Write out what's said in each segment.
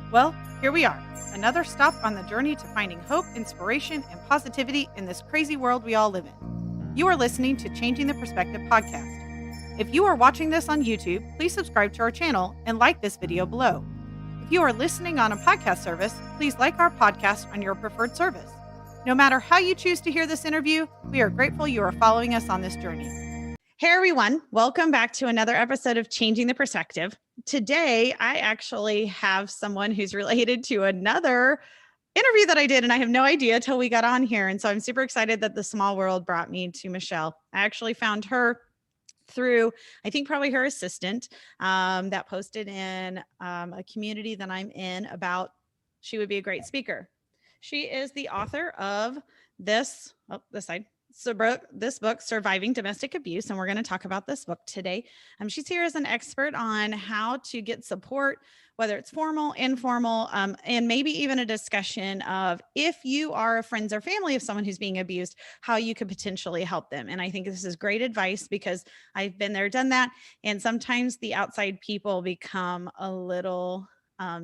Well, here we are, another stop on the journey to finding hope, inspiration, and positivity in this crazy world we all live in. You are listening to Changing the Perspective podcast. If you are watching this on YouTube, please subscribe to our channel and like this video below. If you are listening on a podcast service, please like our podcast on your preferred service. No matter how you choose to hear this interview, we are grateful you are following us on this journey. Hey everyone, welcome back to another episode of Changing the Perspective. Today, I actually have someone who's related to another interview that I did, and I have no idea till we got on here. And so I'm super excited that the small world brought me to Michele. I actually found her through, I think probably her assistant that posted in a community that I'm in about she would be a great speaker. She is the author of this book, Surviving Domestic Abuse, and we're going to talk about this book today. She's here as an expert on how to get support, whether it's formal, informal, and maybe even a discussion of if you are a friends or family of someone who's being abused, how you could potentially help them. And I think this is great advice because I've been there, done that. And sometimes the outside people become a little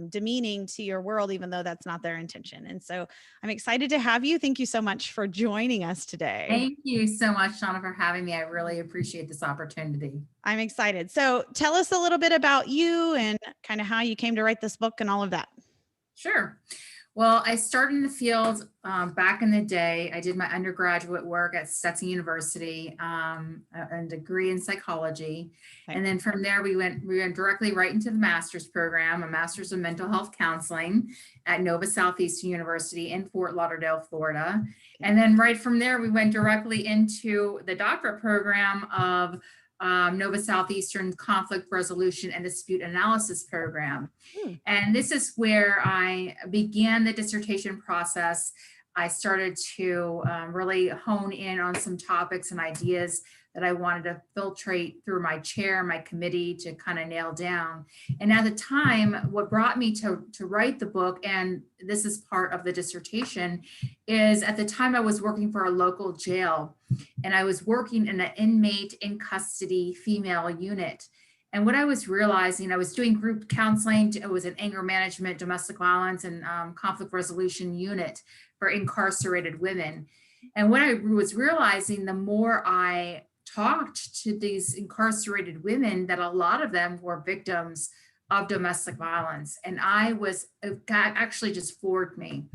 demeaning to your world, even though that's not their intention. And so I'm excited to have you. Thank you so much for joining us today. Thank you so much, Shauna, for having me. I really appreciate this opportunity. I'm excited. So tell us a little bit about you and kind of how you came to write this book and all of that. Sure. Well, I started in the field back in the day. I did my undergraduate work at Stetson University, a degree in psychology. Okay. And then from there, we went directly right into the master's program, a master's of mental health counseling at Nova Southeastern University in Fort Lauderdale, Florida. Okay. And then right from there, we went directly into the doctorate program of Nova Southeastern Conflict Resolution and Dispute Analysis Program. And this is where I began the dissertation process. I started to really hone in on some topics and ideas that I wanted to filtrate through my chair, my committee to kind of nail down. And at the time, what brought me to write the book, and this is part of the dissertation, is at the time I was working for a local jail, and I was working in an inmate in custody female unit. And what I was realizing, I was doing group counseling. It was an anger management, domestic violence, and conflict resolution unit for incarcerated women. And what I was realizing, the more I talked to these incarcerated women, that a lot of them were victims of domestic violence. And it actually just floored me.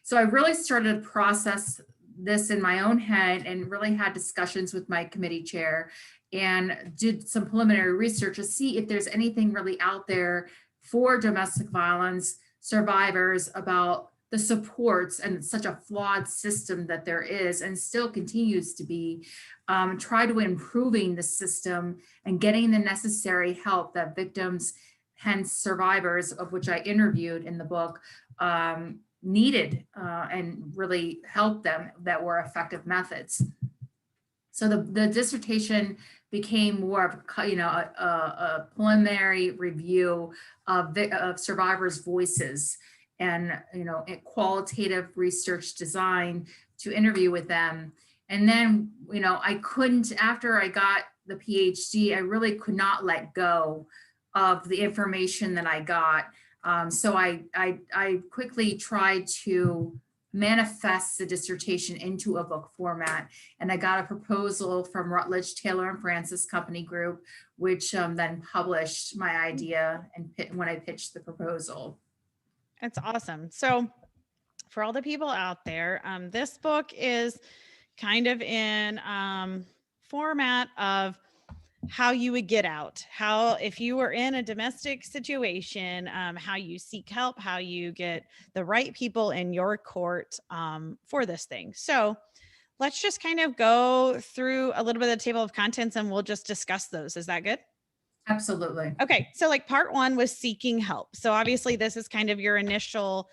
So I really started to process this in my own head and really had discussions with my committee chair and did some preliminary research to see if there's anything really out there for domestic violence survivors about the supports and such a flawed system that there is and still continues to be, try to improving the system and getting the necessary help that victims, hence survivors, of which I interviewed in the book, needed and really helped them, that were effective methods. So the dissertation became more of a preliminary review of survivors' voices and a qualitative research design to interview with them. And then I couldn't, after I got the PhD, I really could not let go of the information that I got. So I quickly tried to manifest the dissertation into a book format. And I got a proposal from Rutledge, Taylor and Francis Company Group, which then published my idea and when I pitched the proposal. That's awesome. So for all the people out there, this book is kind of in format of how you would get out, how, if you were in a domestic situation, how you seek help, how you get the right people in your court for this thing. So let's just kind of go through a little bit of the table of contents and we'll just discuss those. Is that good? Absolutely. Okay. So like part one was seeking help. So obviously this is kind of your initial,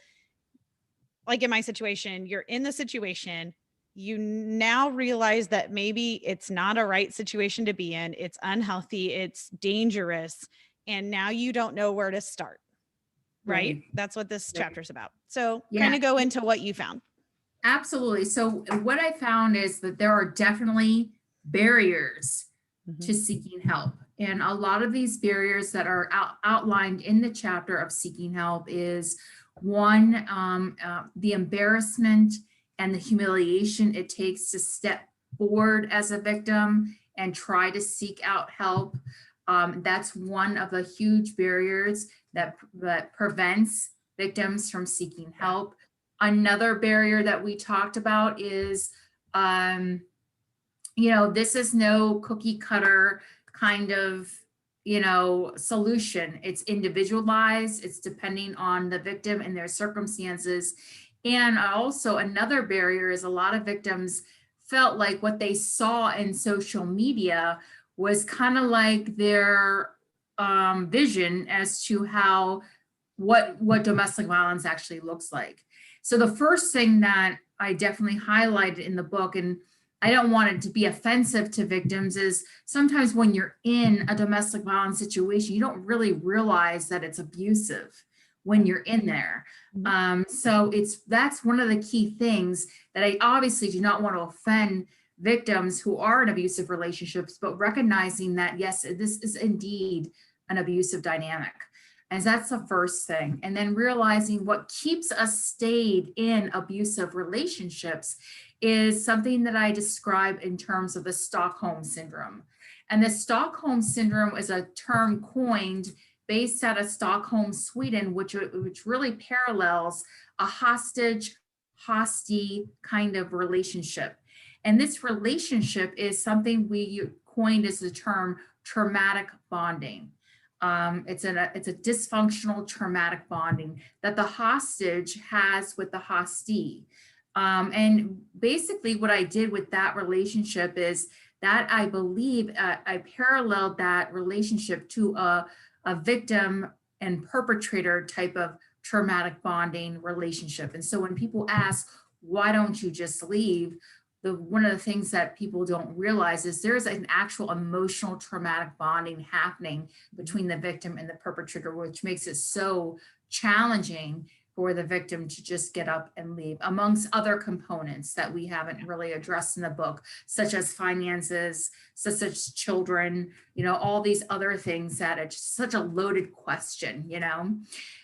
like in my situation, you're in the situation, you now realize that maybe it's not a right situation to be in. It's unhealthy. It's dangerous. And now you don't know where to start. Right? That's what this chapter is about. So kind of go into what you found. Absolutely. So what I found is that there are definitely barriers Mhm. to seeking help. And a lot of these barriers that are outlined in the chapter of seeking help is one, the embarrassment and the humiliation it takes to step forward as a victim and try to seek out help. That's one of the huge barriers that prevents victims from seeking help. Another barrier that we talked about is, this is no cookie cutter kind of, solution. It's individualized, it's depending on the victim and their circumstances. And also, another barrier is a lot of victims felt like what they saw in social media was kind of like their vision as to how what domestic violence actually looks like. So the first thing that I definitely highlighted in the book, and I don't want it to be offensive to victims, is sometimes when you're in a domestic violence situation, you don't really realize that it's abusive when you're in there. So that's one of the key things that I obviously do not want to offend victims who are in abusive relationships, but recognizing that, yes, this is indeed an abusive dynamic. And that's the first thing. And then realizing what keeps us stayed in abusive relationships is something that I describe in terms of the Stockholm syndrome. And the Stockholm syndrome is a term coined based out of Stockholm, Sweden, which really parallels a hostage hostie kind of relationship. And this relationship is something we coined as the term traumatic bonding. It's a dysfunctional traumatic bonding that the hostage has with the hostee. And basically what I did with that relationship is that I believe I paralleled that relationship to a victim and perpetrator type of traumatic bonding relationship. And so when people ask, why don't you just leave? One of the things that people don't realize is there's an actual emotional traumatic bonding happening between the victim and the perpetrator, which makes it so challenging for the victim to just get up and leave, amongst other components that we haven't really addressed in the book, such as finances, such as children, all these other things that it's such a loaded question.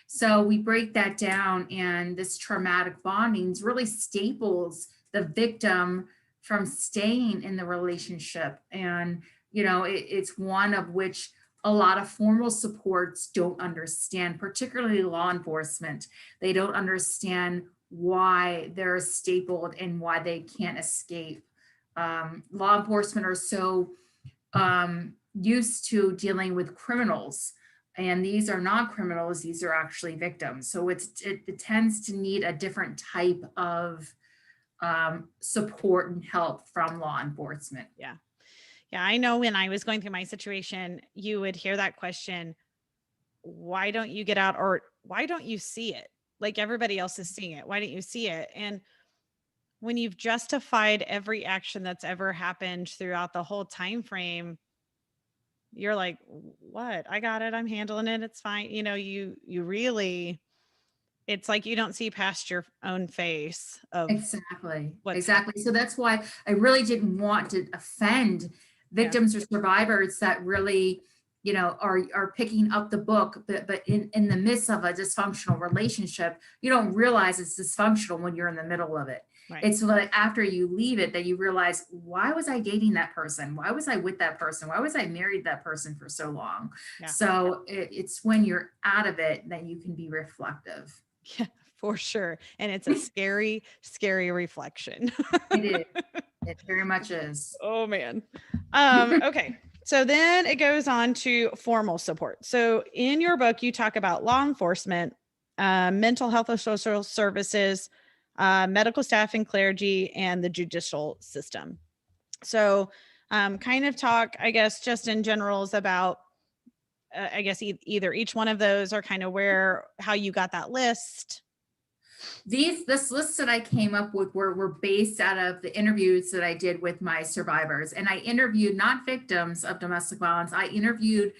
So we break that down, and this traumatic bonding really staples the victim from staying in the relationship. And, it's one of which a lot of formal supports don't understand, particularly law enforcement. They don't understand why they're stapled and why they can't escape. Law enforcement are so used to dealing with criminals, and these are not criminals, these are actually victims. So it tends to need a different type of support and help from law enforcement. Yeah. Yeah. I know when I was going through my situation, you would hear that question, why don't you get out? Or why don't you see it? Like everybody else is seeing it. Why don't you see it? And when you've justified every action that's ever happened throughout the whole time frame, you're like, what? I got it. I'm handling it. It's fine. You really, it's like you don't see past your own face of Exactly. what's happening. Exactly. So that's why I really didn't want to offend Yeah. victims or survivors that really, are picking up the book, but in the midst of a dysfunctional relationship, you don't realize it's dysfunctional when you're in the middle of it. Right. It's like after you leave it that you realize, why was I dating that person? Why was I with that person? Why was I married that person for so long? Yeah. So it's when you're out of it that you can be reflective. Yeah, for sure. And it's a scary, scary reflection. It is. It very much is. Oh man. Okay. So then it goes on to formal support. So in your book, you talk about law enforcement, mental health and social services, medical staff and clergy, and the judicial system. So kind of talk, I guess, just in generals about, I guess, either each one of those or kind of how you got that list. This list that I came up with were based out of the interviews that I did with my survivors. And I interviewed not victims of domestic violence. I interviewed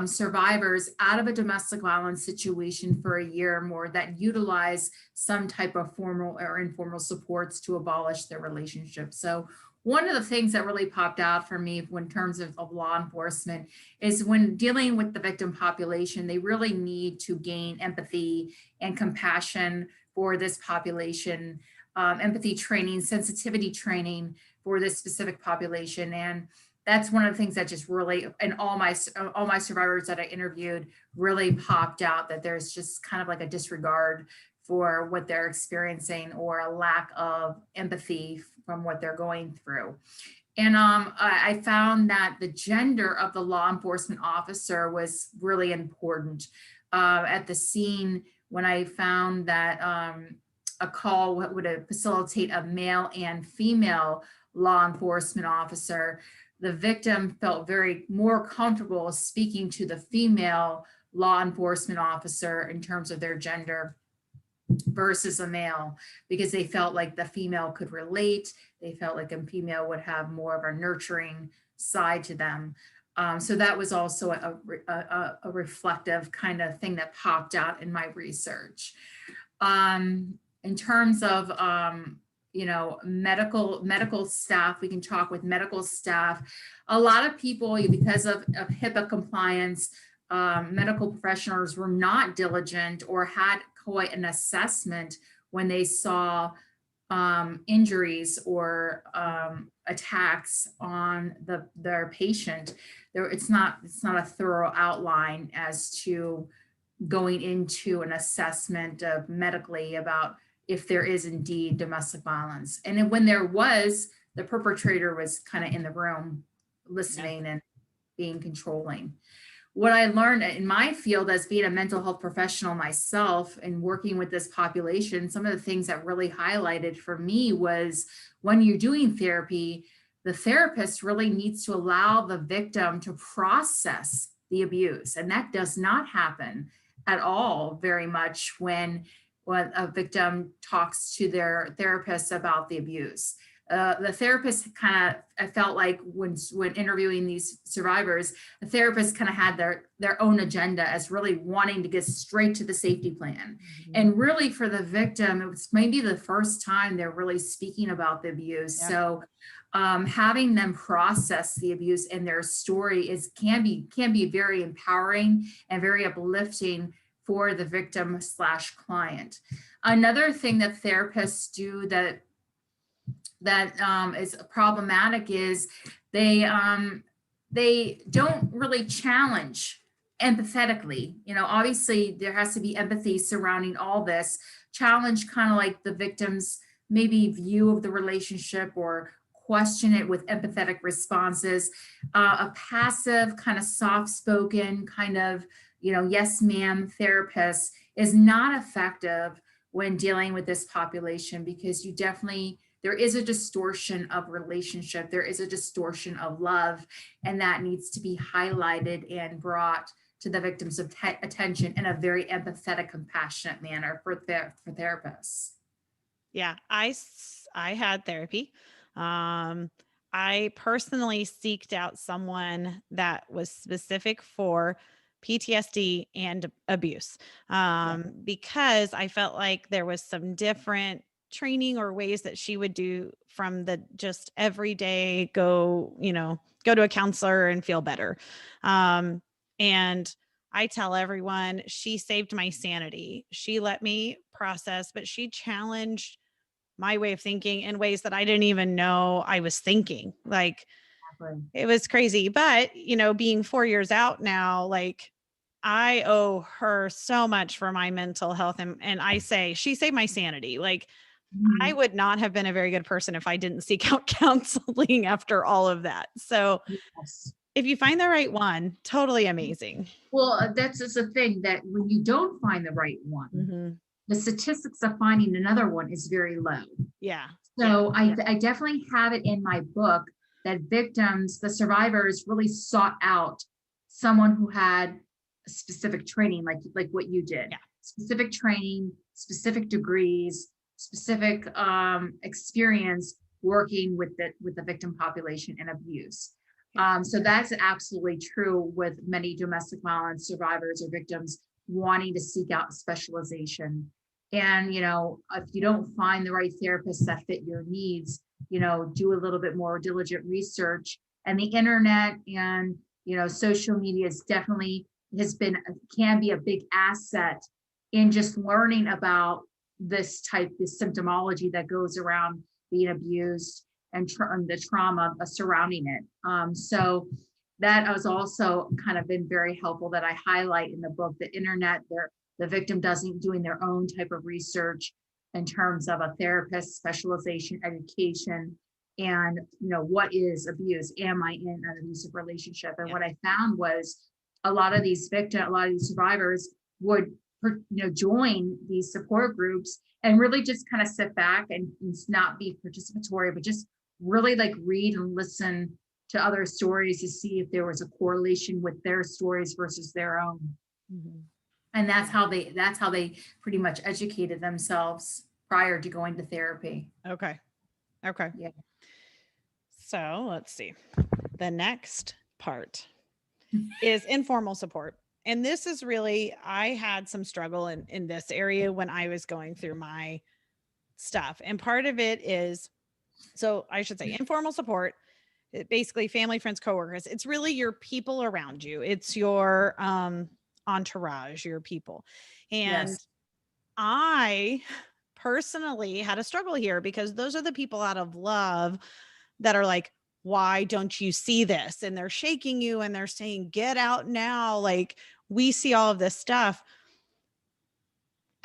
survivors out of a domestic violence situation for a year or more that utilize some type of formal or informal supports to abolish their relationship. So one of the things that really popped out for me in terms of law enforcement is when dealing with the victim population, they really need to gain empathy and compassion for this population, empathy training, sensitivity training for this specific population. And that's one of the things that just really, and all my survivors that I interviewed really popped out, that there's just kind of like a disregard for what they're experiencing or a lack of empathy from what they're going through. And I found that the gender of the law enforcement officer was really important at the scene, when I found that a call would facilitate a male and female law enforcement officer. The victim felt very more comfortable speaking to the female law enforcement officer in terms of their gender versus a male, because they felt like the female could relate. They felt like a female would have more of a nurturing side to them. So that was also a reflective kind of thing that popped out in my research. In terms of medical staff, we can talk with medical staff. A lot of people, because of HIPAA compliance, medical professionals were not diligent or had quite an assessment when they saw injuries or attacks on their patient. It's not a thorough outline as to going into an assessment of medically about if there is indeed domestic violence. And then when there was, the perpetrator was kind of in the room listening and being controlling. What I learned in my field as being a mental health professional myself and working with this population, some of the things that really highlighted for me was when you're doing therapy, the therapist really needs to allow the victim to process the abuse. And that does not happen at all very much when a victim talks to their therapist about the abuse. The therapist kind of, I felt like when interviewing these survivors, the therapist kind of had their own agenda as really wanting to get straight to the safety plan. Mm-hmm. And really for the victim, it was maybe the first time they're really speaking about the abuse. Yeah. So having them process the abuse and their story can be very empowering and very uplifting for the victim / client. Another thing that therapists do that is problematic is they don't really challenge empathetically. Obviously there has to be empathy surrounding all this. Challenge kind of like the victim's maybe view of the relationship or question it with empathetic responses. A passive kind of soft-spoken kind of, yes ma'am therapist is not effective when dealing with this population, because there is a distortion of relationship. There is a distortion of love, and that needs to be highlighted and brought to the victim's attention in a very empathetic, compassionate manner for therapists. Yeah, I had therapy. I personally seeked out someone that was specific for PTSD and abuse, because I felt like there was some different training or ways that she would do from the just everyday go to a counselor and feel better. And I tell everyone, she saved my sanity. She let me process, but she challenged my way of thinking in ways that I didn't even know I was thinking. Like, it was crazy. But, being 4 years out now, like, I owe her so much for my mental health. And I say, she saved my sanity. Like, I would not have been a very good person if I didn't seek out counseling after all of that. So if you find the right one, totally amazing. Well, that's just the thing, that when you don't find the right one, the statistics of finding another one is very low. Yeah. So I definitely have it in my book that the survivors really sought out someone who had specific training, like what you did. Yeah. Specific training, specific degrees, specific experience working with the victim population and abuse. So that's absolutely true with many domestic violence survivors or victims wanting to seek out specialization And, if you don't find the right therapist that fit your needs, do a little bit more diligent research. And the internet and, social media is definitely has been, can be a big asset in just learning about this symptomology that goes around being abused and the trauma surrounding it. So that has also kind of been very helpful that I highlight in the book. The internet, the victim doesn't doing their own type of research in terms of a therapist specialization, education, and what is abuse. Am I in an abusive relationship? And Yeah. what I found was a lot of these survivors would join these support groups and really just kind of sit back and not be participatory, but just really like read and listen to other stories to see if there was a correlation with their stories versus their own. Mhm. And that's how they pretty much educated themselves prior to going to therapy. Okay. Okay. Yeah. So let's see. The next part is informal support. And this is really, I had some struggle in this area when I was going through my stuff. And part of it is, so I should say informal support, basically family, friends, coworkers. It's really your people around you. It's your entourage, your people. And Yes. I personally had a struggle here because those are the people out of love that are like, why don't you see this? And they're shaking you and they're saying, get out now. Like, we see all of this stuff.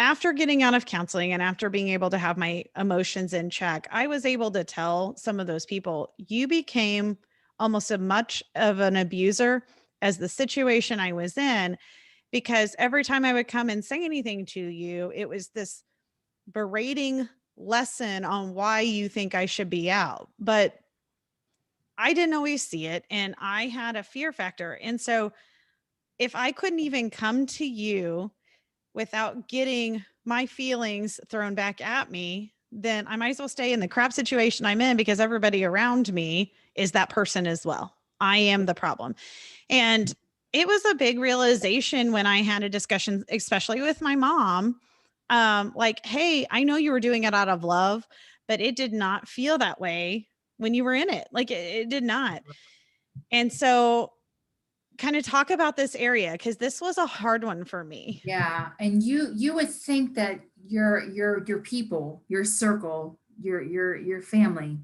After getting out of counseling and after being able to have my emotions in check, I was able to tell some of those people, you became almost as much of an abuser as the situation I was in, because every time I would come and say anything to you, it was this berating lesson on why you think I should be out. But I didn't always see it and I had a fear factor. And so if I couldn't even come to you without getting my feelings thrown back at me, then I might as well stay in the crap situation I'm in because everybody around me is that person as well. I am the problem. And it was a big realization when I had a discussion, especially with my mom. Like, hey, I know you were doing it out of love, but it did not feel that way when you were in it. Like it did not. And so kind of talk about this area because this was a hard one for me. Yeah, and you would think that your people, your circle, your family,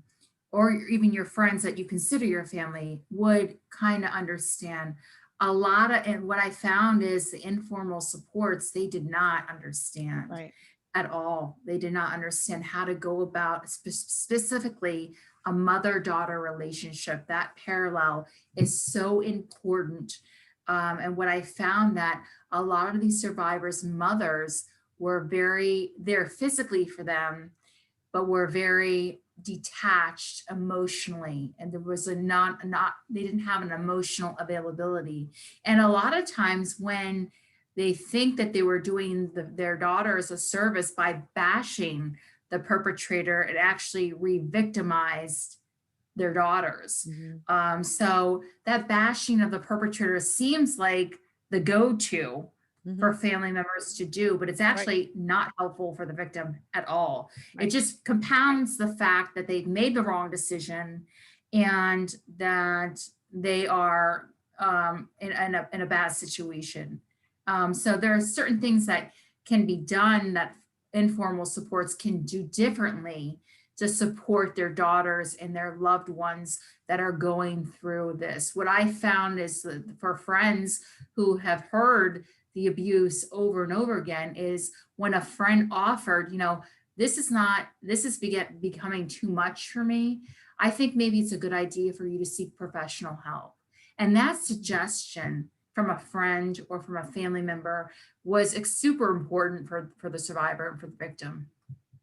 or even your friends that you consider your family would kind of understand a lot of. And what I found is the informal supports, they did not understand Right. at all. They did not understand how to go about specifically a mother-daughter relationship. That parallel is so important. And what I found that a lot of these survivors' mothers were very there physically for them, but were very detached emotionally, and there was a not they didn't have an emotional availability. And a lot of times when they think that they were doing their daughters a service by bashing the perpetrator, it actually re-victimized their daughters. Mhm. So that bashing of the perpetrator seems like the go-to for Mhm. family members to do, but it's Right. actually not helpful for the victim at all. It Right. just compounds the fact that they've made the wrong decision and that they are in a bad situation. So there are certain things that can be done that informal supports can do differently to support their daughters and their loved ones that are going through this. What I found is that for friends who have heard the abuse over and over again is when a friend offered, this is becoming too much for me. I think maybe it's a good idea for you to seek professional help. And that suggestion from a friend or from a family member was super important for the survivor and for the victim,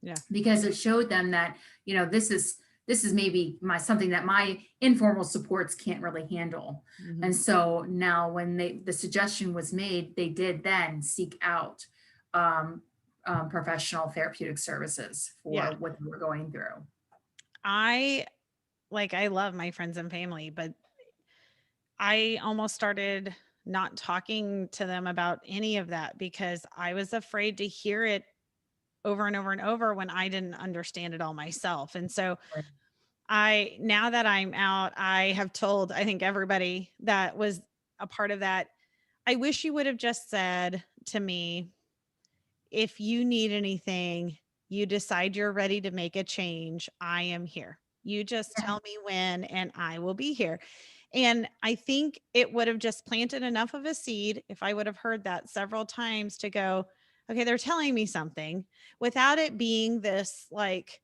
Yeah. because it showed them that this is maybe something that my informal supports can't really handle. Mhm. And so now when the suggestion was made, they did then seek out um, professional therapeutic services Yeah. for what they were going through. I I love my friends and family, but I almost started not talking to them about any of that because I was afraid to hear it over and over and over when I didn't understand it all myself. And so Right. now that I'm out, I have told, I think, everybody that was a part of that, I wish you would have just said to me, if you need anything, you decide you're ready to make a change, I am here. You just Yeah. tell me when and I will be here. And I think it would have just planted enough of a seed if I would have heard that several times to go, okay, they're telling me something without it being this like,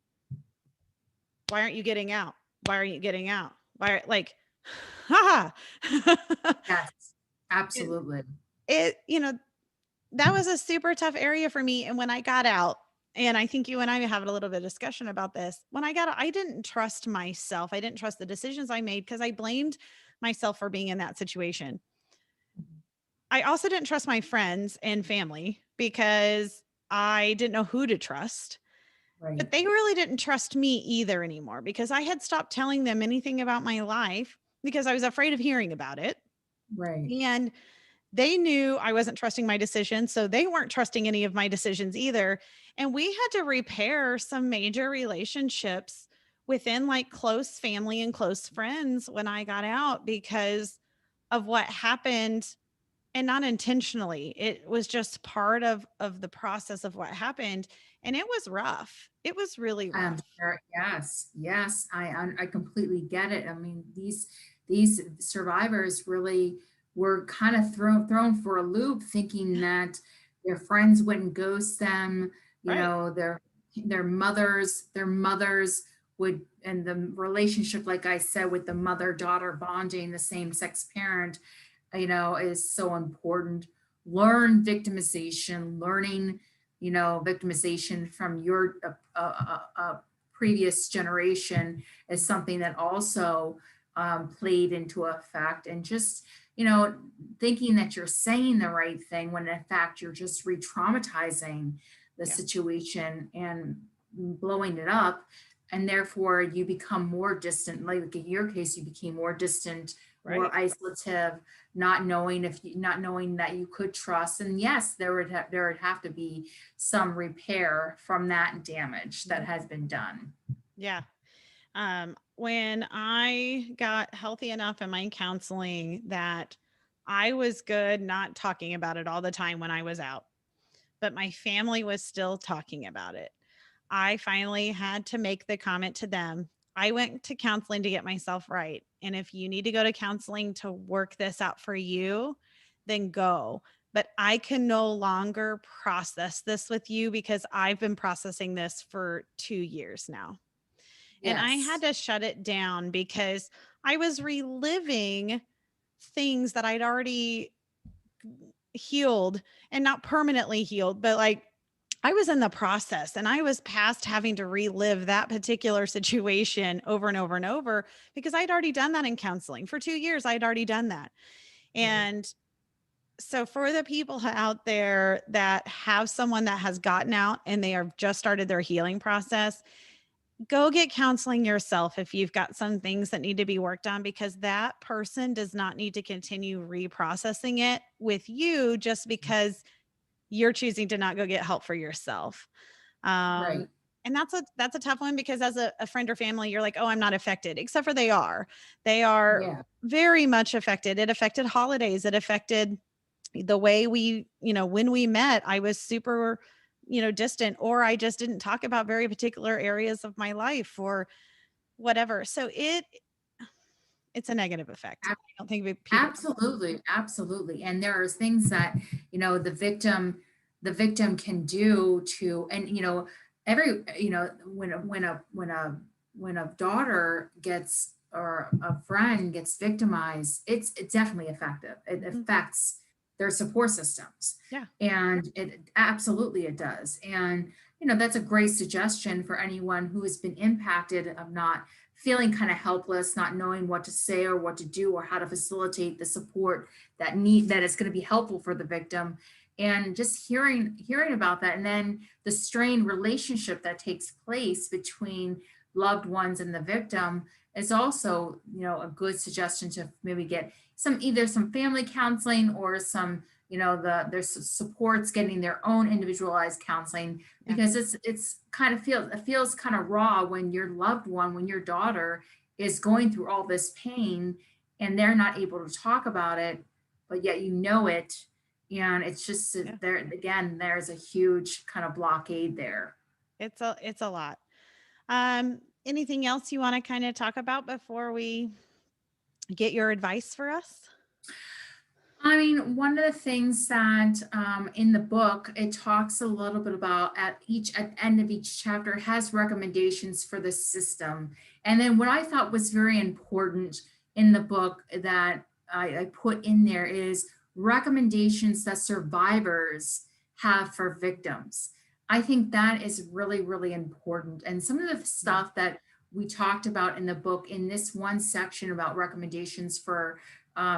why aren't you getting out? Why aren't you getting out? Why are like, ha Yes, it, absolutely. that was a super tough area for me. And when I got out, and I think you and I have a little bit of discussion about this. When I got out, I didn't trust myself. I didn't trust the decisions I made because I blamed myself for being in that situation. I also didn't trust my friends and family because I didn't know who to trust. Right, But they really didn't trust me either anymore because I had stopped telling them anything about my life because I was afraid of hearing about it. right. And they knew I wasn't trusting my decisions, so they weren't trusting any of my decisions either. And we had to repair some major relationships within like close family and close friends when I got out because of what happened, and not intentionally. It was just part of the process of what happened, and it was rough. It was really I'm rough. sure. Yes, yes, I completely get it. I mean, these survivors really were kind of thrown for a loop, thinking that their friends wouldn't ghost them. You Right. know, their mothers would, and the relationship, like I said, with the mother-daughter bonding, the same-sex parent, is so important. Learn victimization, learning, victimization from your previous generation is something that also played into effect. And just, thinking that you're saying the right thing when in fact you're just re traumatizing the Yeah. situation and blowing it up. And therefore, you become more distant. Like in your case, you became more distant, more Right. isolative, not knowing that you could trust. And yes, there would have to be some repair from that damage that Mhm. has been done. Yeah. When I got healthy enough in my counseling that I was good not talking about it all the time when I was out, but my family was still talking about it. I finally had to make the comment to them. I went to counseling to get myself right. And if you need to go to counseling to work this out for you, then go. But I can no longer process this with you because I've been processing this for 2 years now. And I had Yes. to shut it down because I was reliving things that I'd already healed, and not permanently healed, but like I was in the process and I was past having to relive that particular situation over and over and over because I'd already done that in counseling. For 2 years, I'd already done that. Right. And so, for the people out there that have someone that has gotten out and they have just started their healing process, go get counseling yourself if you've got some things that need to be worked on, because that person does not need to continue reprocessing it with you just because you're choosing to not go get help for yourself. Um, Right. and that's a tough one because as a friend or family, you're like, oh, I'm not affected, except for they are. They are Yeah. very much affected. It affected holidays. It affected the way when we met, I was super, distant, or I just didn't talk about very particular areas of my life or whatever. So it's a negative effect. I don't think people. Absolutely, absolutely. And there are things that, the victim can do to, and when a daughter gets, or a friend gets victimized, it's definitely effective. It Mhm. affects their support systems. Yeah. And it does. And that's a great suggestion for anyone who has been impacted of not feeling kind of helpless, not knowing what to say or what to do or how to facilitate the support that is going to be helpful for the victim. And just hearing about that, and then the strained relationship that takes place between loved ones and the victim is also, a good suggestion to maybe get some, either some family counseling or some there's supports getting their own individualized counseling, Yeah. because it's kind of it feels kind of raw when your loved one, when your daughter is going through all this pain and they're not able to talk about it, but yet it. And it's just Yeah. there again, there's a huge kind of blockade there. It's a lot. Anything else you want to kind of talk about before we get your advice for us? I mean, one of the things that in the book, it talks a little bit about at the end of each chapter has recommendations for the system. And then what I thought was very important in the book that I put in there is recommendations that survivors have for victims. I think that is really, really important. And some of the Yeah. stuff that we talked about in the book in this one section about recommendations for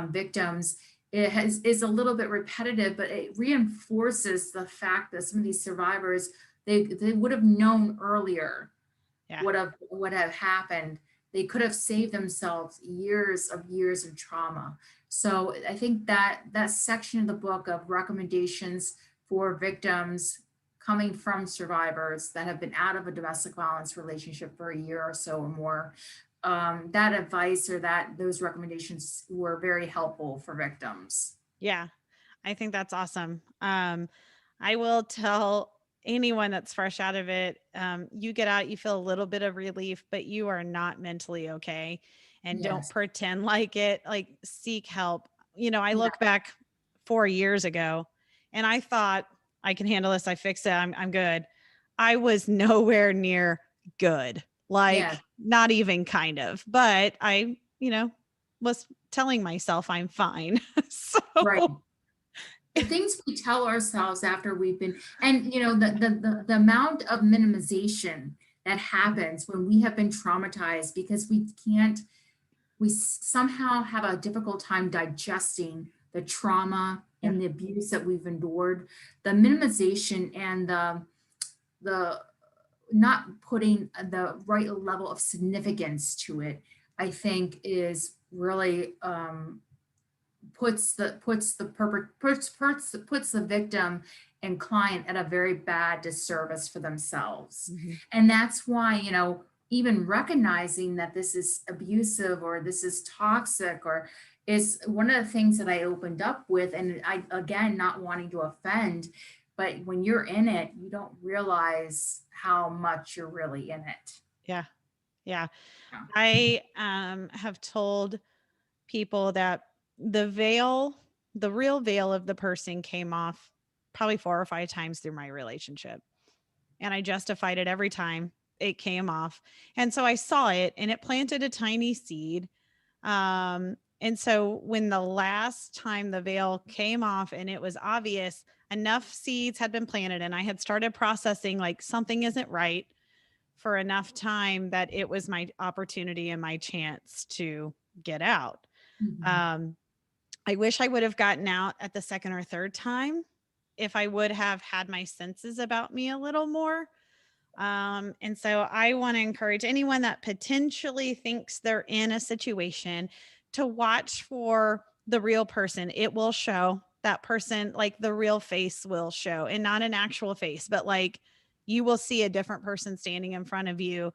victims, is a little bit repetitive, but it reinforces the fact that some of these survivors, they would have known earlier Yeah. what have happened. They could have saved themselves years of trauma. So I think that that section of the book of recommendations for victims coming from survivors that have been out of a domestic violence relationship for a year or so or more, that advice or that those recommendations were very helpful for victims. Yeah. I think that's awesome. I will tell anyone that's fresh out of it, you get out, you feel a little bit of relief, but you are not mentally okay. And don't Yes. pretend like it, like seek help. I Yeah. look back 4 years ago and I thought I can handle this. I fixed it. I'm good. I was nowhere near good, Yeah. like not even kind of, but I was telling myself I'm fine. So Right. The things we tell ourselves after we've been, and the amount of minimization that happens when we have been traumatized because we somehow have a difficult time digesting the trauma yeah, and the abuse that we've endured. The minimization and the not putting the right level of significance to it, I think is really puts the victim and client at a very bad disservice for themselves. mhm, And that's why, even recognizing that this is abusive or this is toxic or is one of the things that I opened up with. And I, again, not wanting to offend, but when you're in it, you don't realize how much you're really in it. yeah, yeah. Yeah. I have told people that the veil, the real veil of the person came off probably 4 or 5 times through my relationship. And I justified it every time it came off. And so I saw it and it planted a tiny seed. And so when the last time the veil came off and it was obvious enough seeds had been planted and I had started processing like something isn't right for enough time that it was my opportunity and my chance to get out. Mhm. Um, I wish I would have gotten out at the second or third time if I would have had my senses about me a little more. And so I want to encourage anyone that potentially thinks they're in a situation to watch for the real person. It will show that person, like the real face will show, and not an actual face, but like you will see a different person standing in front of you.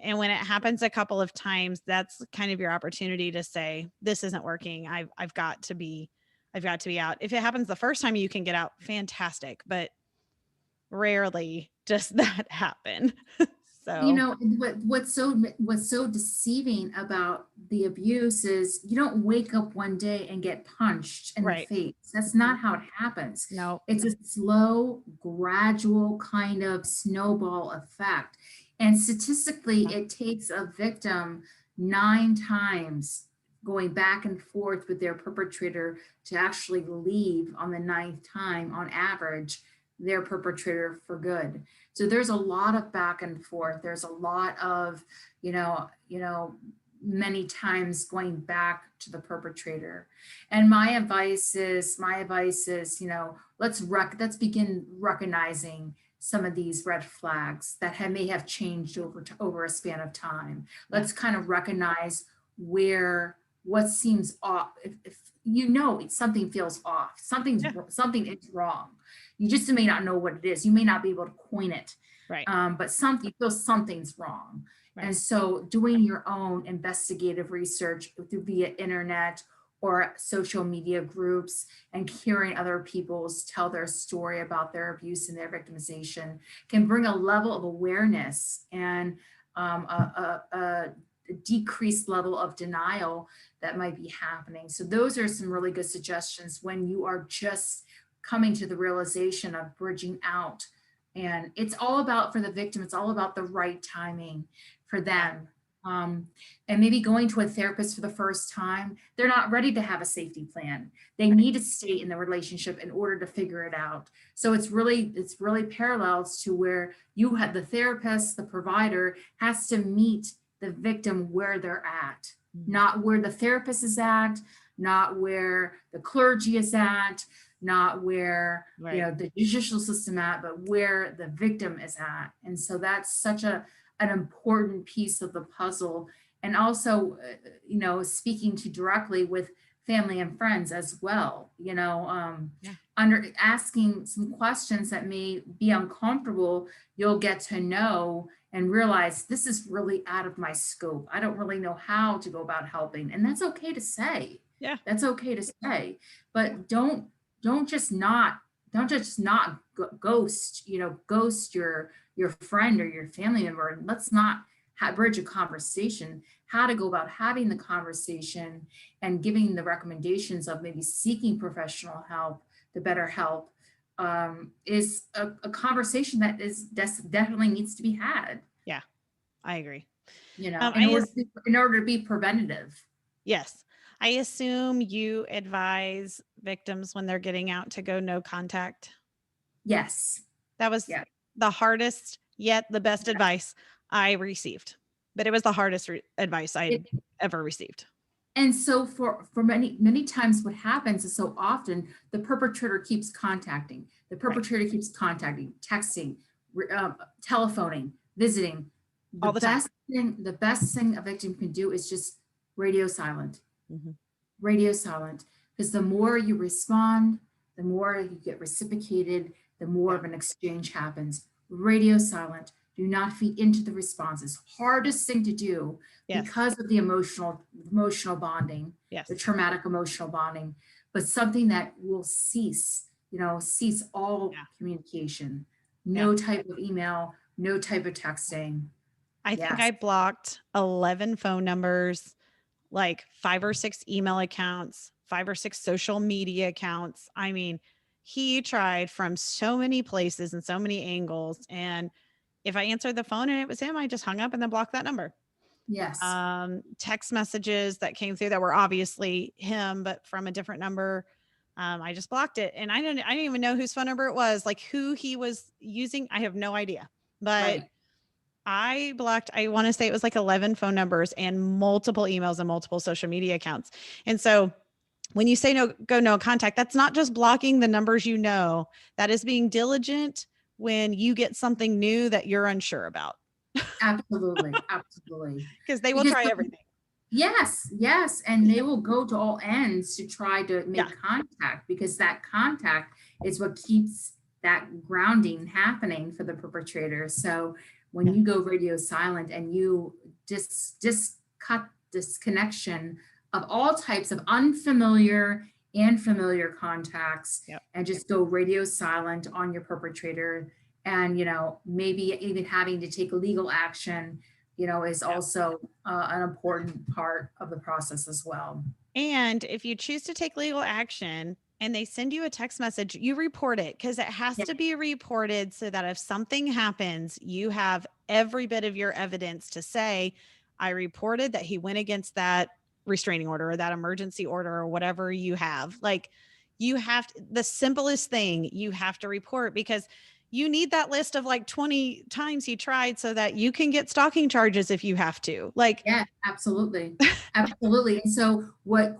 And when it happens a couple of times, that's kind of your opportunity to say, this isn't working. I've got to be out. If it happens the first time you can get out, fantastic. But rarely does that happen. So, What's so deceiving about the abuse is you don't wake up one day and get punched in the right. face. That's Mhm. not how it happens. No. It's a slow, gradual kind of snowball effect. And statistically, Yeah. it takes a victim 9 times going back and forth with their perpetrator to actually leave on the ninth time, on average, their perpetrator for good. So there's a lot of back and forth. There's a lot of, many times going back to the perpetrator. And my advice is, let's begin recognizing some of these red flags that may have changed over a span of time. Yeah. Let's kind of recognize where what seems off. If you know something feels off, Yeah. something is wrong. You just may not know what it is. You may not be able to coin it, Right. but something, you feel something's wrong. Right. And so doing your own investigative research through via internet or social media groups and hearing other people's tell their story about their abuse and their victimization can bring a level of awareness and a decreased level of denial that might be happening. So those are some really good suggestions when you are just coming to the realization of bridging out. And it's all about, for the victim, it's all about the right timing for them. And maybe going to a therapist for the first time, they're not ready to have a safety plan. They need to stay in the relationship in order to figure it out. So it's really parallels to where you have the therapist, the provider has to meet the victim where they're at, not where the therapist is at, not where the clergy is at, not where the judicial system at, but where the victim is at. And so that's such an important piece of the puzzle. And also, speaking to directly with family and friends as well, under asking some questions that may be uncomfortable, you'll get to know and realize this is really out of my scope. I don't really know how to go about helping. And that's okay to say. Yeah. That's okay to say. But don't just not ghost your friend or your family member. Let's not bridge a conversation. How to go about having the conversation and giving the recommendations of maybe seeking professional help, the better help, is a conversation that definitely needs to be had. Yeah, I agree. In order to be preventative. Yes. I assume you advise victims when they're getting out to go no contact. Yes. That was the hardest yet the best advice I received. But it was the hardest advice I ever received. And so for many times what happens is, so often the perpetrator keeps contacting. The perpetrator keeps contacting, texting, telephoning, visiting. The best thing a victim can do is just radio silent. Radio silent. Because the more you respond, the more you get reciprocated, the more of an exchange happens. Radio silent. Do not feed into the responses. Hardest thing to do because of the emotional bonding, the traumatic emotional bonding, but something that will cease all communication. No type of email, no type of texting. I think I blocked 11 phone numbers, like 5 or 6 email accounts, 5 or 6 social media accounts. I mean, he tried from so many places and so many angles. And if I answered the phone and it was him, I just hung up and then blocked that number. Yes. Text messages that came through that were obviously him, but from a different number, I just blocked it. And I didn't even know whose phone number it was, like who he was using. I have no idea, but I blocked, I want to say it was like 11 phone numbers and multiple emails and multiple social media accounts. And so when you say go no contact, that's not just blocking the numbers, that is being diligent when you get something new that you're unsure about. Absolutely. Because they will try everything. Yes. And they will go to all ends to try to make contact, because that contact is what keeps that grounding happening for the perpetrator. So when you go radio silent and you just cut this connection of all types of unfamiliar and familiar contacts, and just go radio silent on your perpetrator, and maybe even having to take legal action, is also an important part of the process as well. And if you choose to take legal action and they send you a text message, you report it, because it has to be reported so that if something happens, you have every bit of your evidence to say, I reported that he went against that restraining order or that emergency order or whatever you have. Like, you have to, the simplest thing you have to report, because you need that list of like 20 times he tried so that you can get stalking charges if you have to. Absolutely. And so what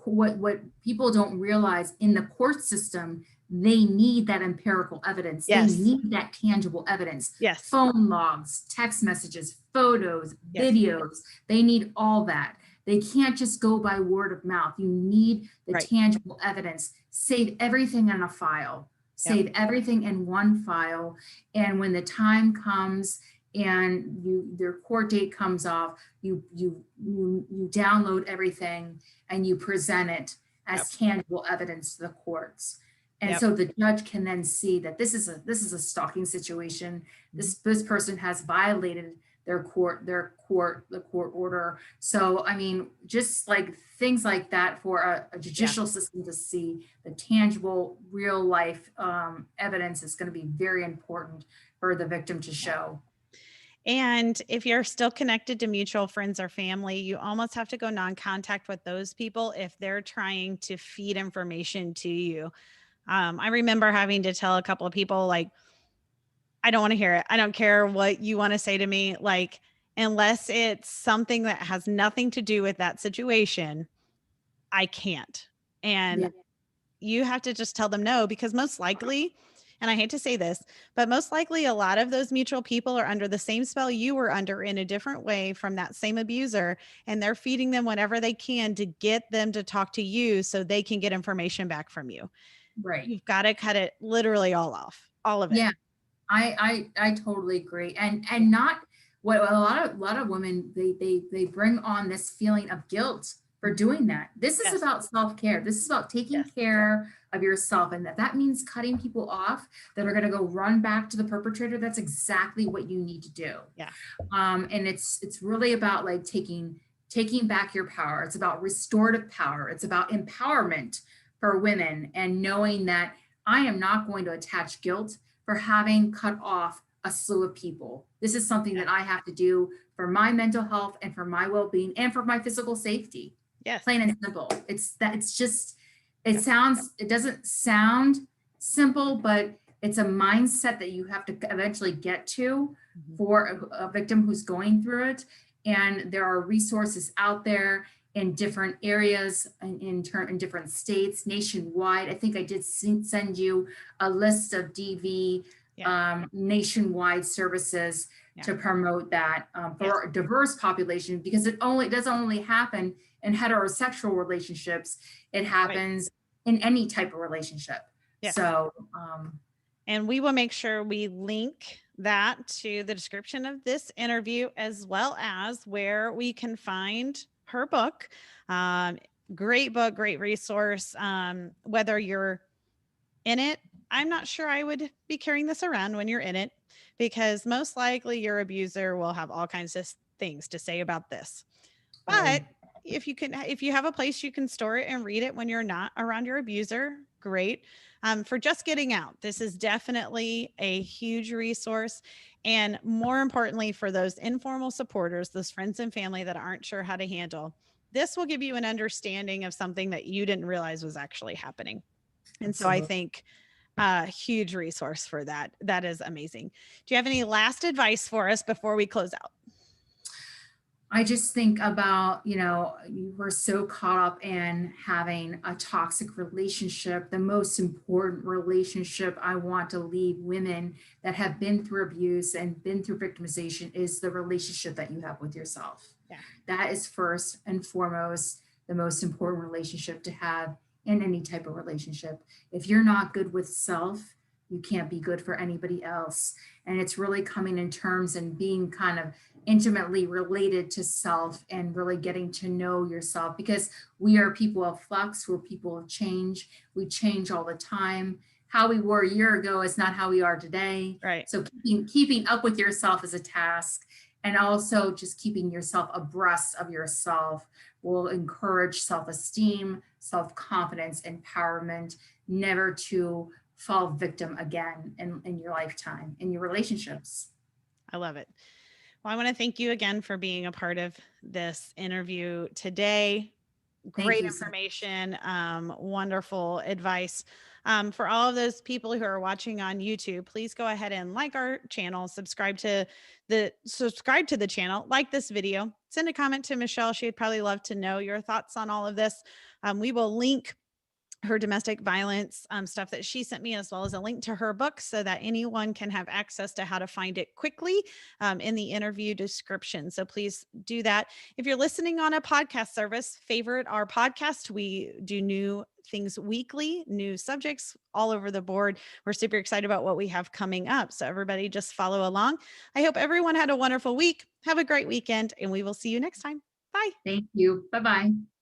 people don't realize, in the court system, they need that empirical evidence. They need that tangible evidence. Phone logs, text messages, photos, videos. They need all that. They can't just go by word of mouth. You need the Right. tangible evidence. Save everything in a file. Yep. Save everything in one file. And when the time comes and their court date comes off, you download everything and you present it Yep. as tangible evidence to the courts. And Yep. so the judge can then see that this is a stalking situation. This person has violated the court order. So I mean, just like things like that for a Yeah. judicial system to see the tangible, real life evidence is going to be very important for the victim to Yeah. show. And if you're still connected to mutual friends or family, you almost have to go non-contact with those people if they're trying to feed information to you. I remember having to tell a couple of people, like, I don't want to hear it. I don't care what you want to say to me. Like, unless it's something that has nothing to do with that situation, I can't. And Yeah, you have to just tell them no, because most likely, and I hate to say this, but most likely a lot of those mutual people are under the same spell you were under in a different way from that same abuser. And they're feeding them whatever they can to get them to talk to you so they can get information back from you. right. You've got to cut it literally all off, all of it. Yeah, I totally agree. And not what a lot of women they bring on this feeling of guilt for Mhm. doing that. This is Yes. about self-care. This is about taking Yes. care of yourself, and that means cutting people off that are going to go run back to the perpetrator. That's exactly what you need to do. Yeah. And it's really about like taking back your power. It's about restorative power. It's about empowerment for women and knowing that I am not going to attach guilt for having cut off a slew of people. This is something Yeah. that I have to do for my mental health and for my well-being and for my physical safety. Yes. Plain and simple. It's just Yeah. it doesn't sound simple, but it's a mindset that you have to eventually get to Mhm. for a victim who's going through it. And there are resources out there in different areas in different states nationwide. I think I did send you a list of DV Yeah. nationwide services Yeah. to promote that Yes. for a diverse population, because it doesn't only happen in heterosexual relationships, it Right. happens in any type of relationship. Yes. So And we will make sure we link that to the description of this interview, as well as where we can find her book. Um, Great book, great resource. Whether you're in it, I'm not sure I would be carrying this around when you're in it, because most likely your abuser will have all kinds of things to say about this. right. But if you have a place you can store it and read it when you're not around your abuser, great. For just getting out, this is definitely a huge resource. And more importantly, for those informal supporters, those friends and family that aren't sure how to handle, this will give you an understanding of something that you didn't realize was actually happening. And so I Absolutely. think a huge resource for that. That is amazing. Do you have any last advice for us before we close out? I just think about, you were so caught up in having a toxic relationship. The most important relationship I want to leave women that have been through abuse and been through victimization is the relationship that you have with yourself. Yeah. That is first and foremost the most important relationship to have in any type of relationship. If you're not good with self, you can't be good for anybody else. And it's really coming in terms and being kind of intimately related to self and really getting to know yourself, because we are people of flux, we're people of change. We change all the time. How we were a year ago is not how we are today. Right. So keeping up with yourself is a task. And also just keeping yourself abreast of yourself will encourage self-esteem, self-confidence, empowerment, never to fall victim again in your lifetime, in your relationships. I love it. Well, I want to thank you again for being a part of this interview today. Thank Great you so information, wonderful advice. For all of those people who are watching on YouTube, please go ahead and like our channel, subscribe to the channel, like this video, send a comment to Michelle. She'd probably love to know your thoughts on all of this. We will link her domestic violence stuff that she sent me, as well as a link to her book so that anyone can have access to how to find it quickly in the interview description. So please do that. If you're listening on a podcast service, favorite our podcast. We do new things weekly, new subjects all over the board. We're super excited about what we have coming up. So everybody just follow along. I hope everyone had a wonderful week. Have a great weekend, and we will see you next time. Bye. Thank you. Bye-bye.